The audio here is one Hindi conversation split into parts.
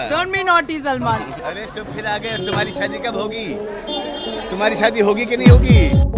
Don't be naughty, Salman. अरे तुम फिर आ गए। तुम्हारी शादी कब होगी? तुम्हारी शादी होगी कि नहीं होगी?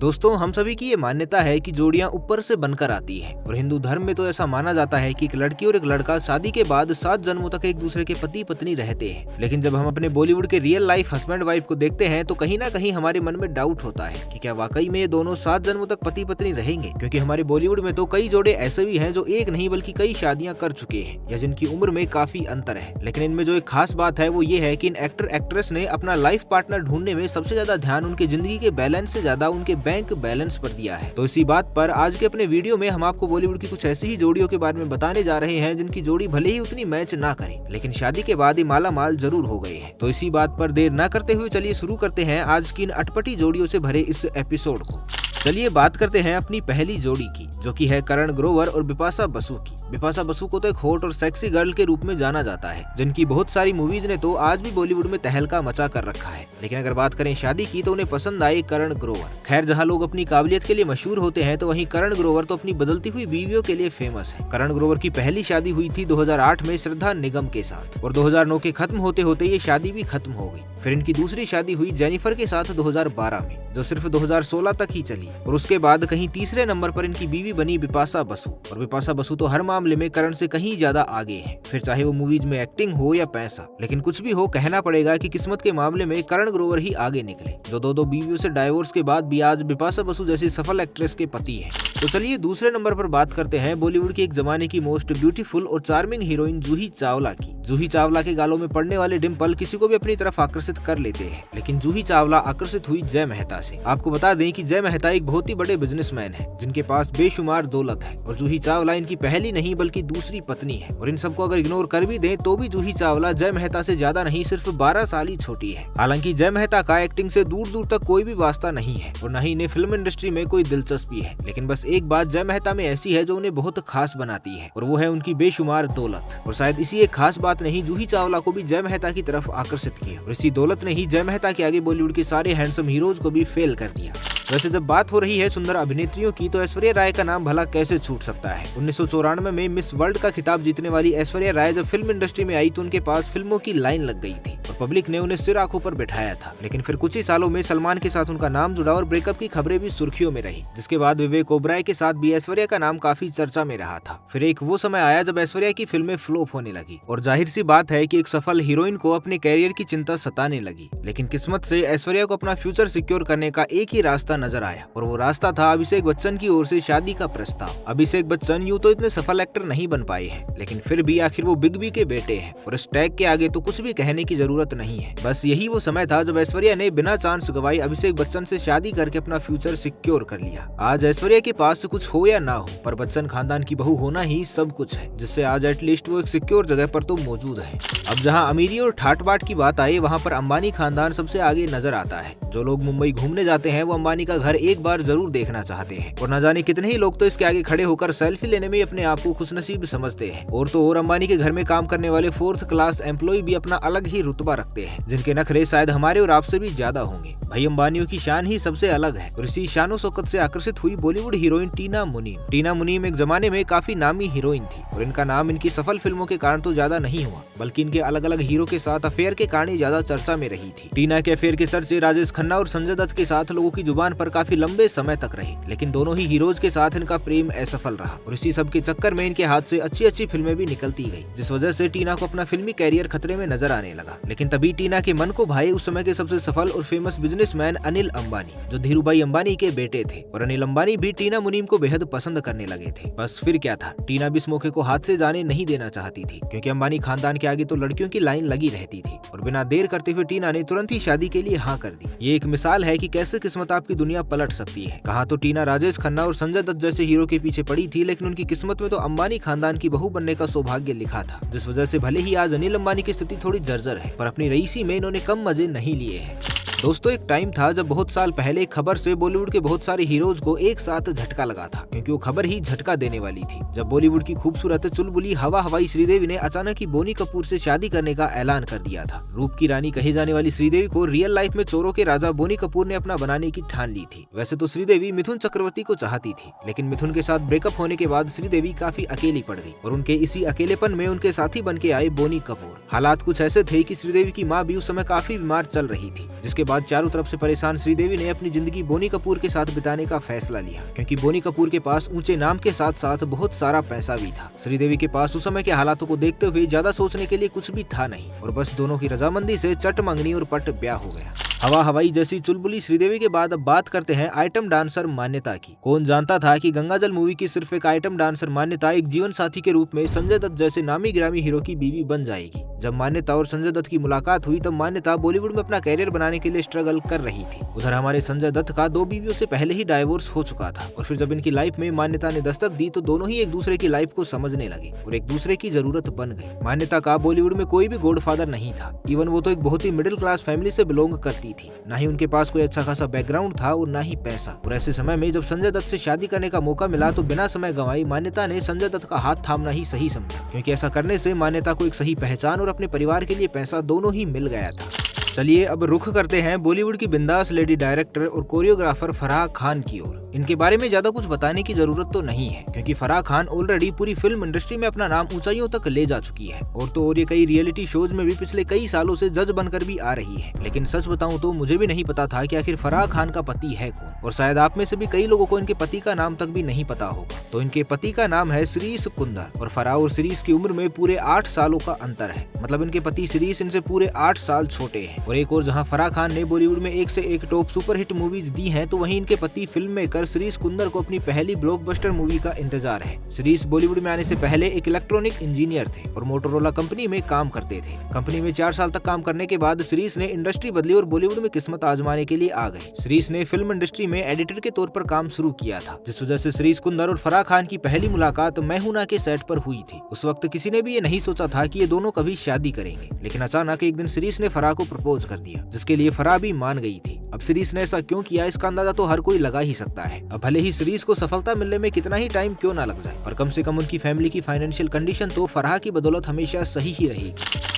दोस्तों, हम सभी की ये मान्यता है कि जोड़ियां ऊपर से बनकर आती हैं और हिंदू धर्म में तो ऐसा माना जाता है कि एक लड़की और एक लड़का शादी के बाद 7 जन्मों तक एक दूसरे के पति पत्नी रहते हैं। लेकिन जब हम अपने बॉलीवुड के रियल लाइफ हस्बैंड वाइफ को देखते हैं तो कहीं ना कहीं हमारे मन में डाउट होता है कि क्या वाकई में ये दोनों 7 जन्मों तक पति पत्नी रहेंगे, क्योंकि हमारे बॉलीवुड में तो कई जोड़े ऐसे भी हैं जो एक नहीं बल्कि कई शादियां कर चुके हैं या जिनकी उम्र में काफी अंतर है। लेकिन इनमें जो एक खास बात है वो ये है कि इन एक्टर एक्ट्रेस ने अपना लाइफ पार्टनर ढूंढने में सबसे ज्यादा ध्यान उनके जिंदगी के बैलेंस से ज्यादा उनके बैंक बैलेंस पर दिया है। तो इसी बात पर आज के अपने वीडियो में हम आपको बॉलीवुड की कुछ ऐसी ही जोड़ियों के बारे में बताने जा रहे हैं जिनकी जोड़ी भले ही उतनी मैच ना करे लेकिन शादी के बाद ही माला माल जरूर हो गए हैं। तो इसी बात पर देर न करते हुए चलिए शुरू करते हैं आज की इन अटपटी जोड़ियों से भरे इस एपिसोड को। चलिए बात करते हैं अपनी पहली जोड़ी की, जो कि है करण ग्रोवर और बिपाशा बसु की। बिपाशा बसु को तो एक हॉट और सेक्सी गर्ल के रूप में जाना जाता है, जिनकी बहुत सारी मूवीज ने तो आज भी बॉलीवुड में तहलका मचा कर रखा है। लेकिन अगर बात करें शादी की तो उन्हें पसंद आए करण ग्रोवर। खैर, जहाँ लोग अपनी काबिलियत के लिए मशहूर होते हैं तो वहीं करण ग्रोवर तो अपनी बदलती हुई बीवियों के लिए फेमस है। करण ग्रोवर की पहली शादी हुई थी 2008 में श्रद्धा निगम के साथ और 2009 के खत्म होते होते ये शादी भी खत्म हो गई। फिर इनकी दूसरी शादी हुई जेनिफर के साथ 2012 में, जो सिर्फ 2016 तक ही चली और उसके बाद कहीं तीसरे नंबर पर इनकी बीवी बनी बिपाशा बसु। और बिपाशा बसु तो हर मामले में करण से कहीं ज्यादा आगे है, फिर चाहे वो मूवीज में एक्टिंग हो या पैसा। लेकिन कुछ भी हो, कहना पड़ेगा कि किस्मत के मामले में करण ग्रोवर ही आगे निकले, जो दो बीवियों से डाइवोर्स के बाद भी आज बिपाशा बसु जैसी सफल एक्ट्रेस के पति है। तो चलिए दूसरे नंबर पर बात करते हैं बॉलीवुड की एक जमाने की मोस्ट ब्यूटीफुल और चार्मिंग हीरोइन जूही चावला की। जूही चावला के गालों में पड़ने वाले डिम्पल किसी को भी अपनी तरफ आकर्षित कर लेते हैं, लेकिन जूही चावला आकर्षित हुई जय मेहता से। आपको बता दें कि जय मेहता एक बहुत ही बड़े बिजनेसमैन है जिनके पास बेशुमार दौलत है और जूही चावला इनकी पहली नहीं बल्कि दूसरी पत्नी है। और इन सबको अगर इग्नोर कर भी दें तो भी जूही चावला जय मेहता से ज्यादा नहीं, सिर्फ 12 साल ही छोटी है। हालांकि जय मेहता का एक्टिंग से दूर दूर तक कोई भी वास्ता नहीं है और न ही इन्हें फिल्म इंडस्ट्री में कोई दिलचस्पी है। लेकिन बस एक बात जय मेहता में ऐसी है जो उन्हें बहुत खास बनाती है और वो है उनकी बेशुमार दौलत। और शायद इसी एक खास बात ने ही जूही चावला को भी जय मेहता की तरफ आकर्षित किया और इसी दौलत ने ही जय मेहता के आगे बॉलीवुड के सारे हैंडसम हीरोज को भी फेल कर दिया। वैसे जब बात हो रही है सुंदर अभिनेत्रियों की तो ऐश्वर्या राय का नाम भला कैसे छूट सकता है। 1994 में मिस वर्ल्ड का खिताब जीतने वाली ऐश्वर्या राय जब फिल्म इंडस्ट्री में आई तो उनके पास फिल्मों की लाइन लग गई थी और पब्लिक ने उन्हें सिर आंखों पर बैठाया था। लेकिन फिर कुछ ही सालों में सलमान के साथ उनका नाम जुड़ा और ब्रेकअप की खबरें भी सुर्खियों में रही, जिसके बाद विवेक ओबराय के साथ भी ऐश्वर्या का नाम काफी चर्चा में रहा था। फिर एक वो समय आया जब ऐश्वर्या की फिल्में फ्लॉप होने लगी और जाहिर सी बात है कि एक सफल हीरोइन को अपने कैरियर की चिंता सताने लगी। लेकिन किस्मत से ऐश्वर्या को अपना फ्यूचर सिक्योर करने का एक ही रास्ता नजर आया और वो रास्ता था अभिषेक बच्चन की ओर से शादी का प्रस्ताव। अभिषेक बच्चन यूं तो इतने सफल एक्टर नहीं बन पाए हैं, लेकिन फिर भी आखिर वो बिग बी के बेटे हैं और इस टैग के आगे तो कुछ भी कहने की जरूरत नहीं है। बस यही वो समय था जब ऐश्वर्या ने बिना चांस गवाए अभिषेक बच्चन से शादी करके अपना फ्यूचर सिक्योर कर लिया। आज ऐश्वर्या के पास कुछ हो या ना हो, पर बच्चन खानदान की बहू होना ही सब कुछ है, जिससे आज एटलीस्ट वो एक सिक्योर जगह पर तो मौजूद है। अब जहाँ अमीरी और ठाट बाट की बात आए वहाँ पर अंबानी खानदान सबसे आगे नजर आता है। जो लोग मुंबई घूमने जाते हैं वो अंबानी का घर एक बार जरूर देखना चाहते हैं और न जाने कितने ही लोग तो इसके आगे खड़े होकर सेल्फी लेने में अपने आप को खुशनसीब समझते हैं। और तो और अंबानी के घर में काम करने वाले 4th क्लास एम्प्लॉय भी अपना अलग ही रुतबा रखते हैं, जिनके नखरे शायद हमारे और आपसे भी ज्यादा होंगे। भाई, अंबानियों की शान ही सबसे अलग है और इसी शानो शौकत से आकर्षित हुई बॉलीवुड हीरोइन टीना मुनीम। टीना मुनीम एक जमाने में काफी नामी हीरोइन थी और इनका नाम इनकी सफल फिल्मों के कारण तो ज्यादा नहीं हुआ, बल्कि इनके अलग अलग हीरो के साथ अफेयर के कारण ज्यादा चर्चा में रही थी। टीना के अफेयर के चर्चे राजेश खन्ना और संजय दत्त के साथ लोगों की जुबान पर काफी लंबे समय तक रहे, लेकिन दोनों ही हीरोज के साथ इनका प्रेम असफल रहा और इसी सब के चक्कर में इनके हाथ से अच्छी अच्छी फिल्में भी निकलती गई, जिस वजह से टीना को अपना फिल्मी कैरियर खतरे में नजर आने लगा। लेकिन तभी टीना के मन को भाए उस समय के सबसे सफल और फेमस बिजनेसमैन अनिल अंबानी, जो धीरूभाई अंबानी के बेटे थे। और अनिल अंबानी भी टीना मुनीम को बेहद पसंद करने लगे थे। बस फिर क्या था, टीना भी इस मौके को हाथ से जाने नहीं देना चाहती थी, क्योंकि अंबानी खानदान के आगे तो लड़कियों की लाइन लगी रहती थी और बिना देर करते हुए टीना ने तुरंत ही शादी के लिए हाँ कर दी। ये एक मिसाल है कि कैसे किस्मत आपकी दुनिया पलट सकती है। कहा तो टीना राजेश खन्ना और संजय दत्त जैसे हीरो के पीछे पड़ी थी, लेकिन उनकी किस्मत में तो अंबानी खानदान की बहू बनने का सौभाग्य लिखा था, जिस वजह से भले ही आज अनिल अंबानी की स्थिति थोड़ी जर्जर है, पर अपनी रईसी में इन्होंने कम मजे नहीं लिए हैं। दोस्तों एक टाइम था जब बहुत साल पहले एक खबर से बॉलीवुड के बहुत सारे हीरोज को एक साथ झटका लगा था, क्योंकि वो खबर ही झटका देने वाली थी। जब बॉलीवुड की खूबसूरत चुलबुली हवा हवाई श्रीदेवी ने अचानक ही बोनी कपूर से शादी करने का ऐलान कर दिया था। रूप की रानी कही जाने वाली श्रीदेवी को रियल लाइफ में चोरों के राजा बोनी कपूर ने अपना बनाने की ठान ली थी। वैसे तो श्रीदेवी मिथुन चक्रवर्ती को चाहती थी, लेकिन मिथुन के साथ ब्रेकअप होने के बाद श्रीदेवी काफी अकेली पड़ गई और उनके इसी अकेलेपन में उनके साथी बन के आए बोनी कपूर। हालात कुछ ऐसे थे कि श्रीदेवी की माँ भी उस समय काफी बीमार चल रही थी, जिसके बाद चारों तरफ से परेशान श्रीदेवी ने अपनी जिंदगी बोनी कपूर के साथ बिताने का फैसला लिया, क्योंकि बोनी कपूर के पास ऊंचे नाम के साथ साथ बहुत सारा पैसा भी था। श्रीदेवी के पास उस समय के हालातों को देखते हुए ज्यादा सोचने के लिए कुछ भी था नहीं और बस दोनों की रजामंदी से चट मंगनी और पट ब्याह हो गया। हवा हवाई जैसी चुलबुली श्रीदेवी के बाद अब बात करते हैं आइटम डांसर मान्यता की। कौन जानता था कि गंगाजल मूवी की सिर्फ एक आइटम डांसर मान्यता एक जीवन साथी के रूप में संजय दत्त जैसे नामी गिरामी हीरो की बीवी बन जाएगी। जब मान्यता और संजय दत्त की मुलाकात हुई तब मान्यता बॉलीवुड में अपना कैरियर बनाने के लिए स्ट्रगल कर रही थी। उधर हमारे संजय दत्त का 2 बीवियों से पहले ही डाइवोर्स हो चुका था और फिर जब इनकी लाइफ में मान्यता ने दस्तक दी तो दोनों ही एक दूसरे की लाइफ को समझने लगे और एक दूसरे की जरूरत बन गई। मान्यता का बॉलीवुड में कोई भी गॉडफादर नहीं था, इवन वो तो एक बहुत ही मिडिल क्लास फैमिली से बिलोंग करती थी। न ही उनके पास कोई अच्छा खासा बैकग्राउंड था और न ही पैसा। और ऐसे समय में जब संजय दत्त से शादी करने का मौका मिला तो बिना समय गंवाई मान्यता ने संजय दत्त का हाथ थामना ही सही समझा, क्योंकि ऐसा करने से मान्यता को एक सही पहचान और अपने परिवार के लिए पैसा दोनों ही मिल गया था। चलिए अब रुख करते हैं बॉलीवुड की बिंदास लेडी डायरेक्टर और कोरियोग्राफर फराह खान की ओर। इनके बारे में ज्यादा कुछ बताने की जरूरत तो नहीं है, क्योंकि फराह खान ऑलरेडी पूरी फिल्म इंडस्ट्री में अपना नाम ऊंचाइयों तक ले जा चुकी है और ये कई रियलिटी शोज में भी पिछले कई सालों से जज बनकर भी आ रही है। लेकिन सच बताऊं तो मुझे भी नहीं पता था कि आखिर फराह खान का पति है कौन, और शायद आप में से भी कई लोगों को इनके पति का नाम तक भी नहीं पता होगा। तो इनके पति का नाम है शिरीष कुंदर और फराह और शिरीष की उम्र में पूरे 8 सालों का अंतर है। मतलब इनके पति शिरीष इनसे पूरे 8 साल छोटे हैं। और एक और जहाँ फराह खान ने बॉलीवुड में एक से एक टॉप सुपरहिट मूवीज दी हैं, तो वहीं इनके पति फिल्म मेकर शिरीष कुंदर को अपनी पहली ब्लॉकबस्टर मूवी का इंतजार है। शिरीष बॉलीवुड में आने से पहले एक इलेक्ट्रॉनिक इंजीनियर थे और मोटोरोला कंपनी में काम करते थे। कंपनी में 4 साल तक काम करने के बाद शिरीष ने इंडस्ट्री बदली और बॉलीवुड में किस्मत आजमाने के लिए आ गए। शिरीष ने फिल्म इंडस्ट्री में एडिटर के तौर पर काम शुरू किया था, जिस वजह से शिरीष कुंदर और फराह खान की पहली मुलाकात मैं हूं ना के सेट पर हुई थी। उस वक्त किसी ने भी ये नहीं सोचा था कि ये दोनों कभी शादी करेंगे, लेकिन अचानक एक दिन शिरीष ने फराह को प्रपोज कर दिया, जिसके लिए फराह भी मान गई थी। अब शिरीष ने ऐसा क्यों किया इसका अंदाजा तो हर कोई लगा ही सकता है। अब भले ही शिरीष को सफलता मिलने में कितना ही टाइम क्यों ना लग जाए, पर कम से कम उनकी फैमिली की फाइनेंशियल कंडीशन तो फराह की बदौलत हमेशा सही ही रहेगी।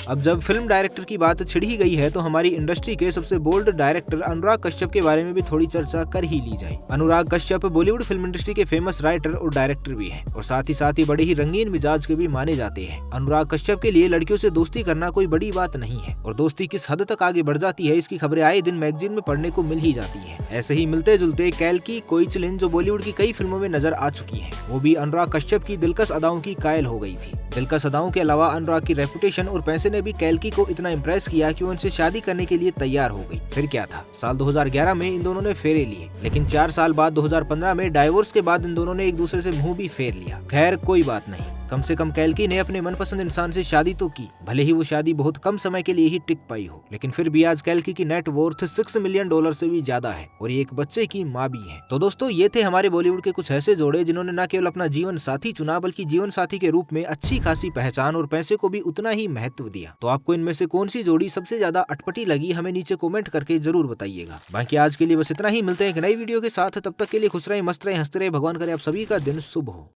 अब जब फिल्म डायरेक्टर की बात छिड़ ही गई है तो हमारी इंडस्ट्री के सबसे बोल्ड डायरेक्टर अनुराग कश्यप के बारे में भी थोड़ी चर्चा कर ही ली जाए। अनुराग कश्यप बॉलीवुड फिल्म इंडस्ट्री के फेमस राइटर और डायरेक्टर भी हैं और साथ ही बड़े ही रंगीन मिजाज के भी माने जाते हैं। अनुराग कश्यप के लिए लड़कियों से दोस्ती करना कोई बड़ी बात नहीं है और दोस्ती किस हद तक आगे बढ़ जाती है इसकी खबरें आए दिन मैगजीन में पढ़ने को मिल ही जाती है। ऐसे ही मिलते जुलते कैल्की कोइचलिन जो बॉलीवुड की कई फिल्मों में नजर आ चुकी है, वो भी अनुराग कश्यप की दिलकश अदाओं की कायल हो गई थी। दिलकश अदाओं के अलावा अनुराग की रेपुटेशन और पैसे ने भी कैल्की को इतना इम्प्रेस किया कि वो उनसे शादी करने के लिए तैयार हो गई। फिर क्या था, साल 2011 में इन दोनों ने फेरे लिए, लेकिन 4 साल बाद 2015 में डाइवोर्स के बाद इन दोनों ने एक दूसरे से मुंह भी फेर लिया। खैर कोई बात नहीं, कम से कम कैल्की ने अपने मनपसंद इंसान से शादी तो की, भले ही वो शादी बहुत कम समय के लिए ही टिक पाई हो, लेकिन फिर भी आज कैल्की की नेट वर्थ $6 मिलियन से भी ज्यादा है और ये एक बच्चे की माँ भी है। तो दोस्तों ये थे हमारे बॉलीवुड के कुछ ऐसे जोड़े जिन्होंने न केवल अपना जीवन साथी चुना बल्कि जीवन साथी के रूप में अच्छी खासी पहचान और पैसे को भी उतना ही महत्व दिया। तो आपको इनमें से कौन सी जोड़ी सबसे ज्यादा अटपटी लगी हमें नीचे कमेंट करके जरूर बताइएगा। बाकी आज के लिए बस इतना ही, मिलते हैं एक नई वीडियो के साथ, तब तक के लिए खुश रहे, मस्त रहे, हंसते रहे, भगवान करे आप सभी का दिन शुभ हो।